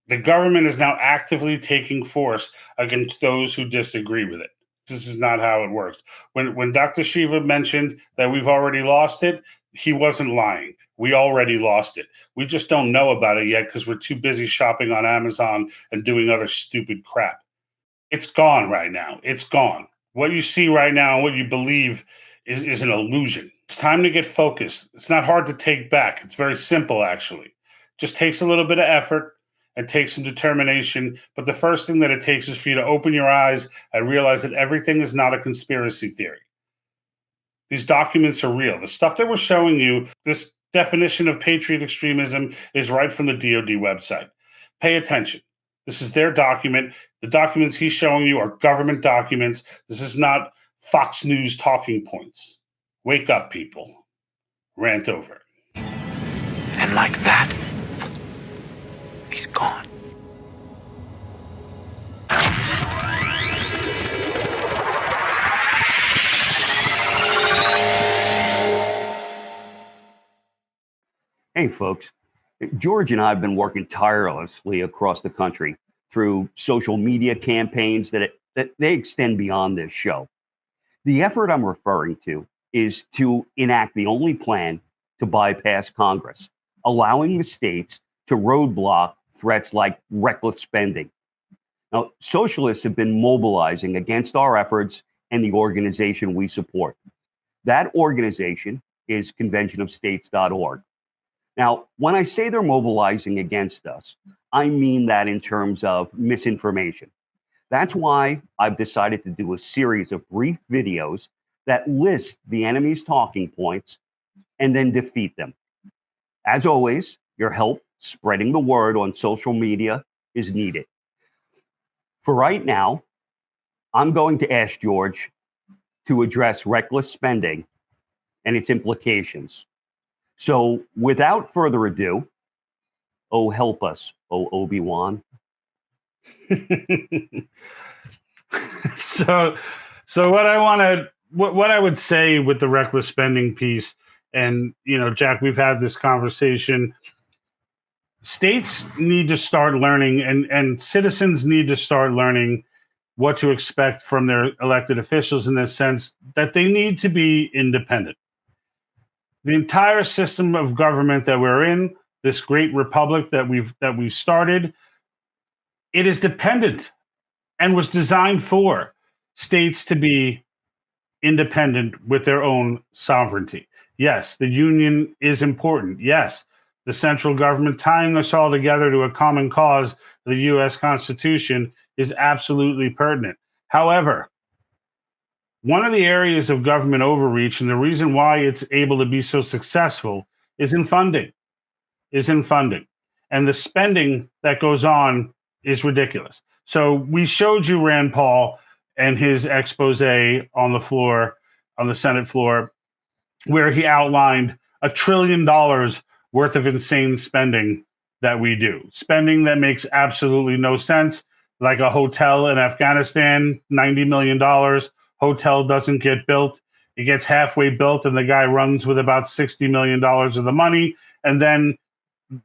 S5: The government is now actively taking force against those who disagree with it. This is not how it works. When Dr. Shiva mentioned that we've already lost it, he wasn't lying. We already lost it. We just don't know about it yet because we're too busy shopping on Amazon and doing other stupid crap. It's gone right now. It's gone. What you see right now and what you believe is an illusion. It's time to get focused. It's not hard to take back. It's very simple, actually. Just takes a little bit of effort. It takes some determination, but the first thing that it takes is for you to open your eyes and realize that everything is not a conspiracy theory. These documents are real. The stuff that we're showing you, this definition of patriot extremism, is right from the DoD website. Pay attention. This is their document. The documents he's showing you are government documents. This is not Fox News talking points. Wake up, people. Rant over.
S7: And like that, he's gone.
S4: Hey, folks. George and I have been working tirelessly across the country through social media campaigns that they extend beyond this show. The effort I'm referring to is to enact the only plan to bypass Congress, allowing the states to roadblock threats like reckless spending. Now, socialists have been mobilizing against our efforts and the organization we support. That organization is conventionofstates.org. Now, when I say they're mobilizing against us, I mean that in terms of misinformation. That's why I've decided to do a series of brief videos that list the enemy's talking points and then defeat them. As always, your help spreading the word on social media is needed. For right now, I'm going to ask George to address reckless spending and its implications. So without further ado, oh, help us, oh, Obi-Wan.
S5: So what I would say with the reckless spending piece, and, you know, Jack, we've had this conversation. States need to start learning, and citizens need to start learning what to expect from their elected officials, in the sense that they need to be independent. The entire system of government that we're in, this great republic that we've started, it is dependent and was designed for states to be independent with their own sovereignty. Yes, the union is important. Yes, the central government tying us all together to a common cause, the U.S. Constitution, is absolutely pertinent. However, one of the areas of government overreach, and the reason why it's able to be so successful, is in funding. And the spending that goes on is ridiculous. So we showed you Rand Paul and his expose on the floor, on the Senate floor, where he outlined $1 trillion worth of insane spending that we do. Spending that makes absolutely no sense, like a hotel in Afghanistan, $90 million. Hotel doesn't get built. It gets halfway built, and the guy runs with about $60 million of the money. And then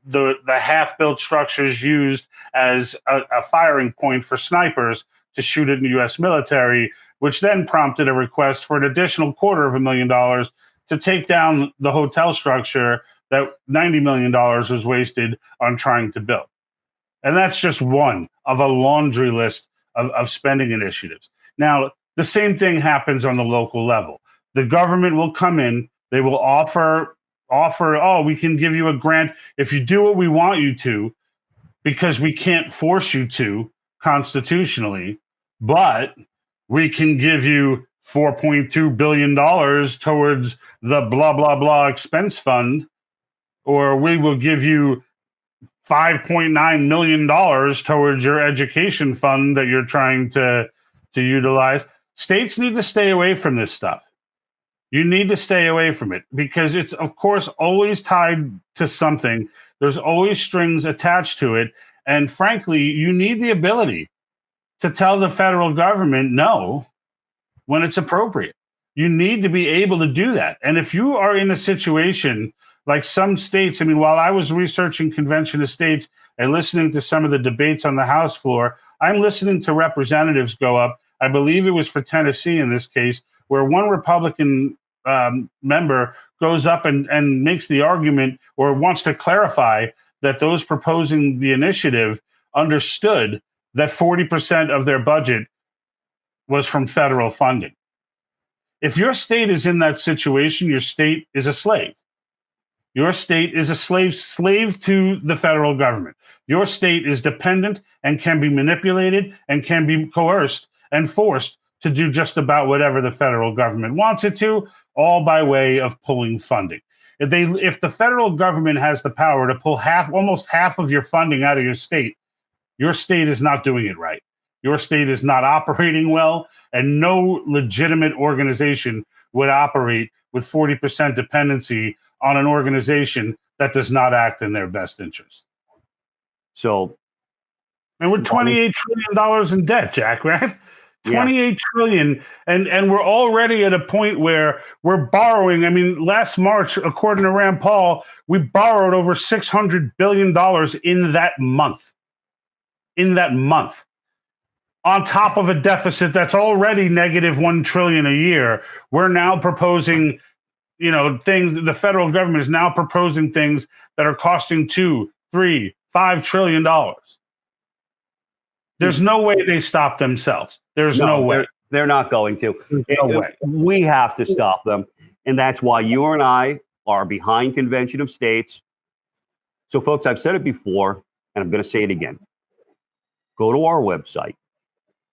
S5: the half-built structure is used as a firing point for snipers to shoot at the U.S. military, which then prompted a request for an additional $250,000 to take down the hotel structure that $90 million was wasted on trying to build. And that's just one of a laundry list of spending initiatives. Now, The same thing happens on the local level. The government will come in, they will offer, oh, we can give you a grant if you do what we want you to, because we can't force you to constitutionally, but we can give you $4.2 billion towards the blah, blah, blah expense fund, or we will give you $5.9 million towards your education fund that you're trying to utilize. States need to stay away from this stuff. You need to stay away from it because it's, of course, always tied to something. There's always strings attached to it. And frankly, you need the ability to tell the federal government no when it's appropriate. You need to be able to do that. And if you are in a situation like some states, I mean, while I was researching convention of states and listening to some of the debates on the House floor, I'm listening to representatives go up. I believe it was for Tennessee in this case, where one Republican member goes up and makes the argument or wants to clarify that those proposing the initiative understood that 40% of their budget was from federal funding. If your state is in that situation, your state is a slave. Your state is a slave to the federal government. Your state is dependent and can be manipulated and can be coerced and forced to do just about whatever the federal government wants it to, all by way of pulling funding. If the federal government has the power to pull almost half of your funding out of your state is not doing it right. Your state is not operating well, and no legitimate organization would operate with 40% dependency on an organization that does not act in their best interest.
S4: So,
S5: and we're $28 trillion in debt, Jack, right? 28 trillion, and we're already at a point where we're borrowing. I mean, last March, according to Rand Paul, we borrowed over $600 billion in that month. On top of a deficit that's already negative $1 trillion a year, we're now proposing, things. The federal government is now proposing things that are costing $2, $3, $5 trillion. There's no way they stop themselves. There's no way.
S4: They're not going to.
S5: No way.
S4: We have to stop them. And that's why you and I are behind Convention of States. So, folks, I've said it before, and I'm going to say it again. Go to our website.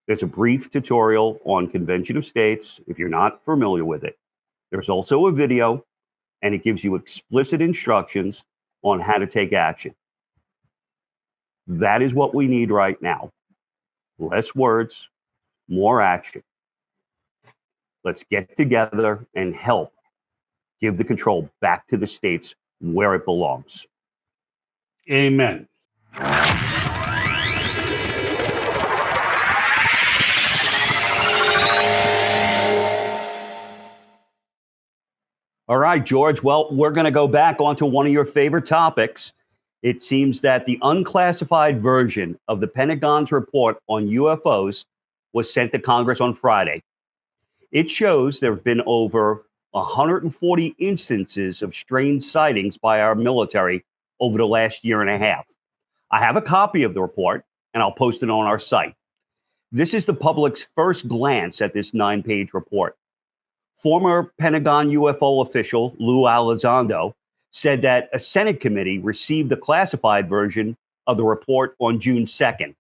S4: There's a brief tutorial on Convention of States if you're not familiar with it. There's also a video, and it gives you explicit instructions on how to take action. That is what we need right now. Less words, more action. Let's get together and help give the control back to the states where it belongs.
S5: Amen.
S4: All right, George. Well, we're going to go back onto one of your favorite topics. It seems that the unclassified version of the Pentagon's report on UFOs was sent to Congress on Friday. It shows there have been over 140 instances of strange sightings by our military over the last year and a half. I have a copy of the report, and I'll post it on our site. This is the public's first glance at this 9-page report. Former Pentagon UFO official Lou Elizondo said that a Senate committee received the classified version of the report on June 2nd.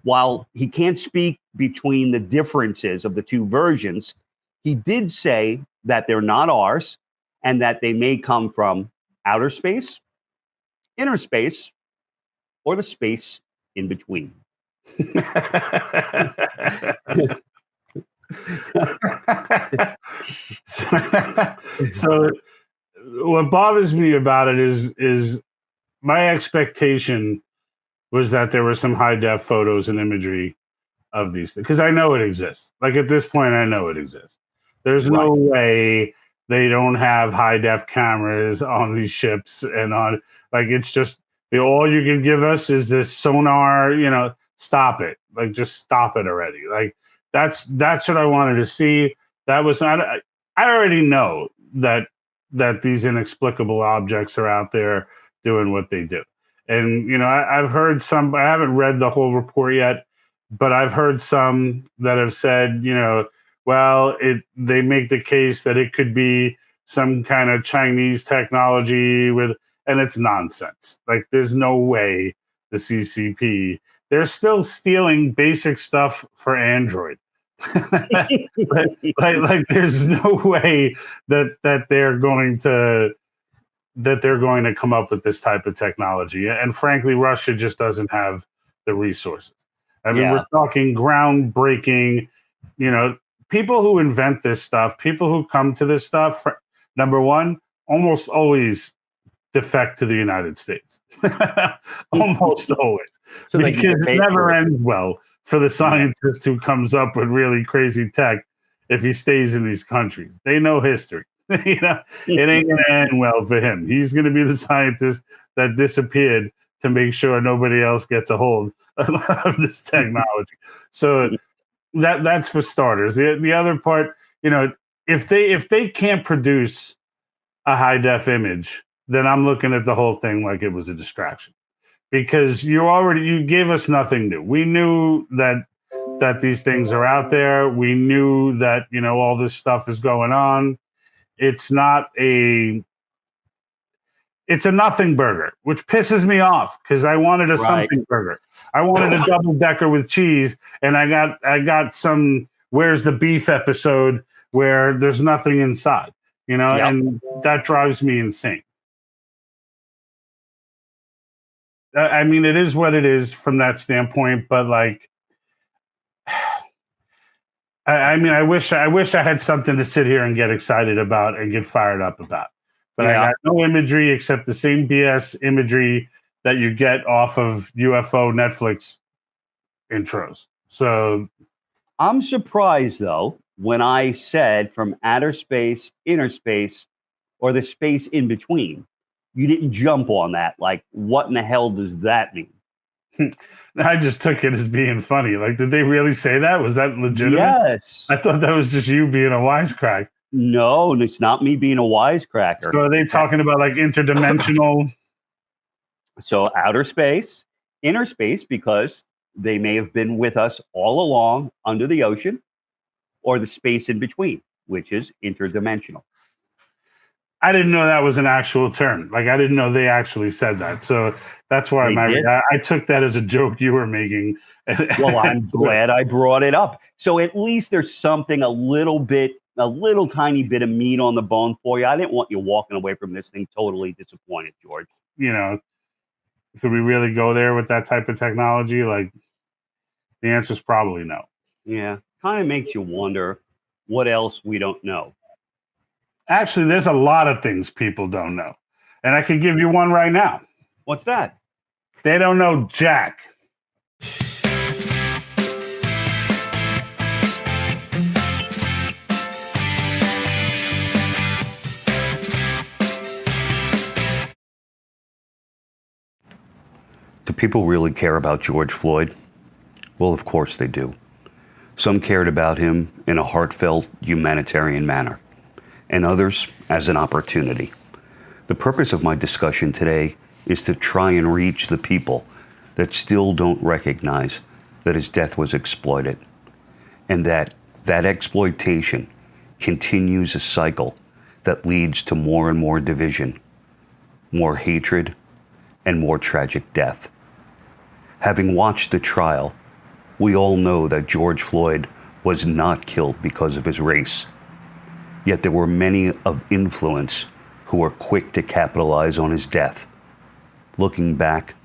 S4: While he can't speak between the differences of the two versions, he did say that they're not ours and that they may come from outer space, inner space, or the space in between.
S5: So what bothers me about it is my expectation was that there were some high def photos and imagery of these things, because I know it exists. Like at this point, I know it exists. There's no way they don't have high def cameras on these ships and on, like, it's just all you can give us is this sonar, stop it. Like, just stop it already. Like, that's what I wanted to see. That was not, I already know that these inexplicable objects are out there doing what they do. And, I've heard some, I haven't read the whole report yet, but I've heard some that have said, well, they make the case that it could be some kind of Chinese technology and it's nonsense. Like, there's no way the CCP, they're still stealing basic stuff for Android. like there's no way that they're going to come up with this type of technology. And frankly, Russia just doesn't have the resources. I mean, we're talking groundbreaking, people who invent this stuff, people who come to this stuff, number one, almost always defect to the United States. Almost always. So because it never ends well for the scientist who comes up with really crazy tech if he stays in these countries. They know history. It ain't going to end well for him. He's going to be the scientist that disappeared to make sure nobody else gets a hold of this technology. So that's for starters. The other part, if they can't produce a high def image, then I'm looking at the whole thing like it was a distraction, because you gave us nothing new. We knew that these things are out there. We knew that all this stuff is going on. It's a nothing burger, which pisses me off because I wanted a something burger. I wanted a double decker with cheese, and I got some Where's the Beef episode where there's nothing inside, and that drives me insane. I mean, it is what it is from that standpoint, but like, I mean, I wish I had something to sit here and get excited about and get fired up about. But I got no imagery except the same BS imagery that you get off of UFO Netflix intros. So
S4: I'm surprised, though, when I said from outer space, inner space, or the space in between, you didn't jump on that. Like, what in the hell does that mean?
S5: I just took it as being funny. Like, did they really say that? Was that legitimate?
S4: Yes.
S5: I thought that was just you being a wisecrack.
S4: No, it's not me being a wisecracker.
S5: So are they talking about like interdimensional?
S4: So outer space, inner space, because they may have been with us all along under the ocean, or the space in between, which is interdimensional.
S5: I didn't know that was an actual term. Like, I didn't know they actually said that. So that's why I took that as a joke you were making.
S4: Well, I'm glad I brought it up. So at least there's something a little tiny bit of meat on the bone for you. I didn't want you walking away from this thing totally disappointed, George.
S5: Could we really go there with that type of technology? Like, the answer is probably no.
S4: Yeah, kind of makes you wonder what else we don't know.
S5: Actually, there's a lot of things people don't know. And I can give you one right now.
S4: What's that?
S5: They don't know jack.
S4: Do people really care about George Floyd? Well, of course they do. Some cared about him in a heartfelt, humanitarian manner, and others as an opportunity. The purpose of my discussion today is to try and reach the people that still don't recognize that his death was exploited, and that exploitation continues a cycle that leads to more and more division, more hatred, and more tragic death. Having watched the trial, we all know that George Floyd was not killed because of his race. Yet there were many of influence who were quick to capitalize on his death. Looking back,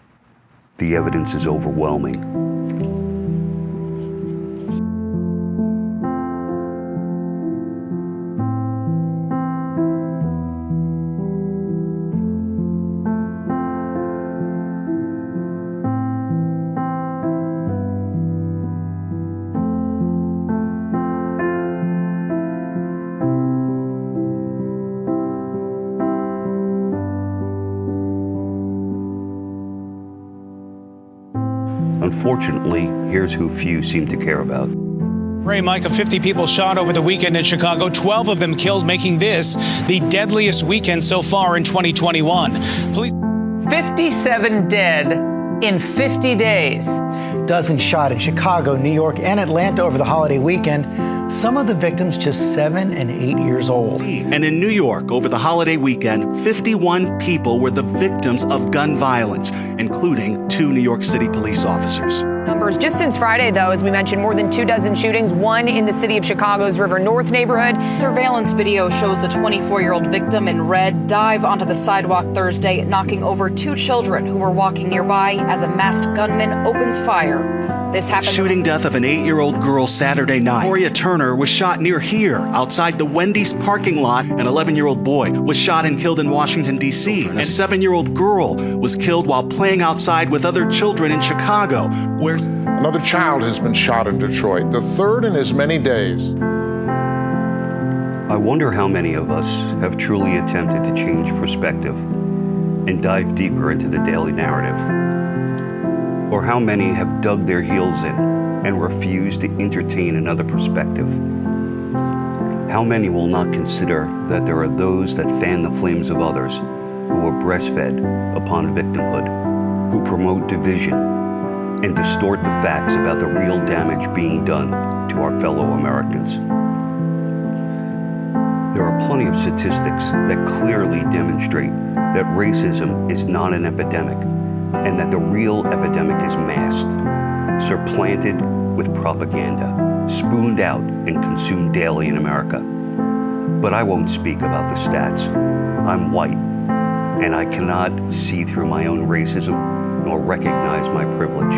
S4: the evidence is overwhelming. Unfortunately, here's who few seem to care about.
S12: Ray, Micah, 50 people shot over the weekend in Chicago, 12 of them killed, making this the deadliest weekend so far in 2021.
S13: 57 dead in 50 days. Dozens shot in Chicago, New York, and Atlanta over the holiday weekend. Some of the victims just 7 and 8 years old.
S14: And in New York, over the holiday weekend, 51 people were the victims of gun violence, including 2 New York City police officers.
S15: Numbers just since Friday, though, as we mentioned, more than 24 shootings, one in the city of Chicago's River North neighborhood.
S16: Surveillance video shows the 24-year-old victim in red dive onto the sidewalk Thursday, knocking over 2 children who were walking nearby as a masked gunman opens fire. This happened.
S14: Shooting death of an 8-year-old girl Saturday night. Gloria Turner was shot near here, outside the Wendy's parking lot. An 11-year-old boy was shot and killed in Washington, D.C. And a 7-year-old girl was killed while playing outside with other children in Chicago, where
S17: another child has been shot in Detroit, the third in as many days.
S4: I wonder how many of us have truly attempted to change perspective and dive deeper into the daily narrative. Or how many have dug their heels in and refused to entertain another perspective. How many will not consider that there are those that fan the flames of others who are breastfed upon victimhood, who promote division and distort the facts about the real damage being done to our fellow Americans. There are plenty of statistics that clearly demonstrate that racism is not an epidemic and that the real epidemic is masked, supplanted with propaganda, spooned out and consumed daily in America. But I won't speak about the stats. I'm white, and I cannot see through my own racism nor recognize my privilege.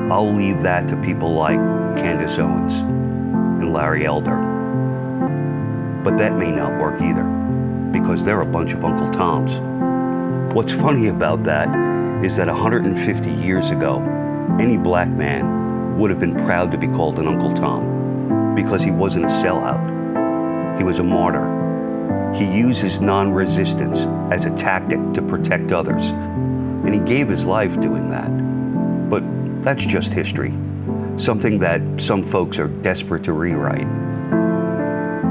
S4: I'll leave that to people like Candace Owens and Larry Elder. But that may not work either, because they're a bunch of Uncle Toms. What's funny about that is that 150 years ago, any black man would have been proud to be called an Uncle Tom, because he wasn't a sellout. He was a martyr. He used his non-resistance as a tactic to protect others, and he gave his life doing that. But that's just history, something that some folks are desperate to rewrite.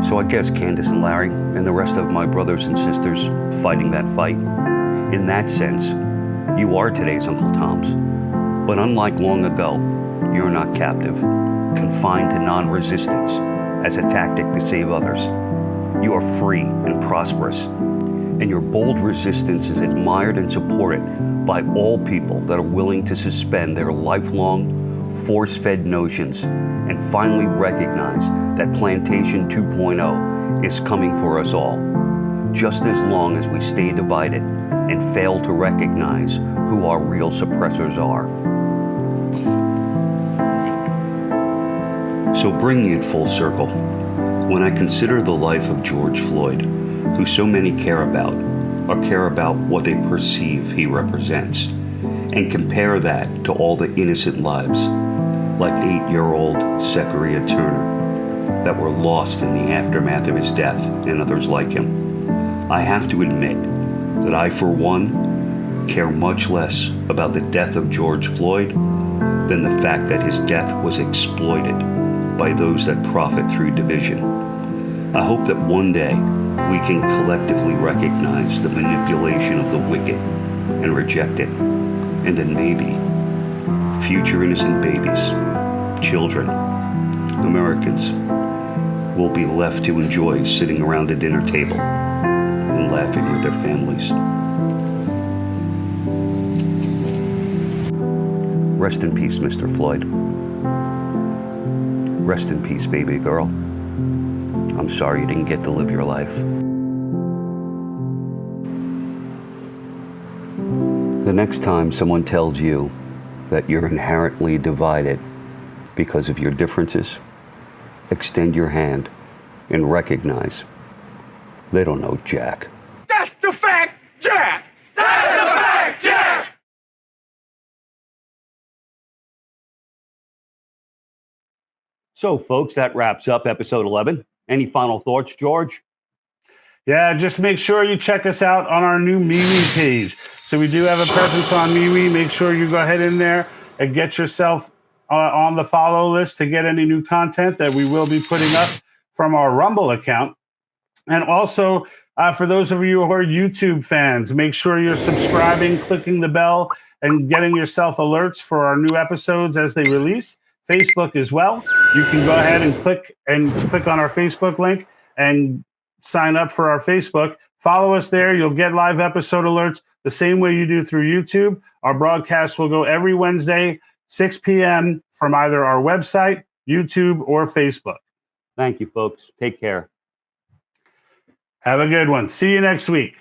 S4: So I guess Candace and Larry and the rest of my brothers and sisters fighting that fight, in that sense, you are today's Uncle Toms. But unlike long ago, you're not captive, confined to non-resistance as a tactic to save others. You are free and prosperous, and your bold resistance is admired and supported by all people that are willing to suspend their lifelong, force-fed notions and finally recognize that Plantation 2.0 is coming for us all, just as long as we stay divided and fail to recognize who our real suppressors are. So bringing it full circle, when I consider the life of George Floyd, who so many care about, or care about what they perceive he represents, and compare that to all the innocent lives, like 8-year-old Zachariah Turner, that were lost in the aftermath of his death and others like him, I have to admit that I, for one, care much less about the death of George Floyd than the fact that his death was exploited by those that profit through division. I hope that one day we can collectively recognize the manipulation of the wicked and reject it, and then maybe future innocent babies, children, Americans will be left to enjoy sitting around a dinner table and laughing with their families. Rest in peace, Mr. Floyd. Rest in peace, baby girl. I'm sorry you didn't get to live your life. The next time someone tells you that you're inherently divided because of your differences, extend your hand and recognize they don't know jack.
S10: That's the fact, Jack! That's the fact, Jack!
S4: So, folks, that wraps up episode 11. Any final thoughts, George?
S5: Yeah, just make sure you check us out on our new MeWe page. So we do have a presence on MeWe. Make sure you go ahead in there and get yourself on the follow list to get any new content that we will be putting up from our Rumble account. And also, for those of you who are YouTube fans, make sure you're subscribing, clicking the bell, and getting yourself alerts for our new episodes as they release. Facebook as well. You can go ahead and click on our Facebook link and sign up for our Facebook. Follow us there. You'll get live episode alerts the same way you do through YouTube. Our broadcast will go every Wednesday, 6 p.m. from either our website, YouTube, or Facebook.
S4: Thank you, folks. Take care.
S5: Have a good one. See you next week.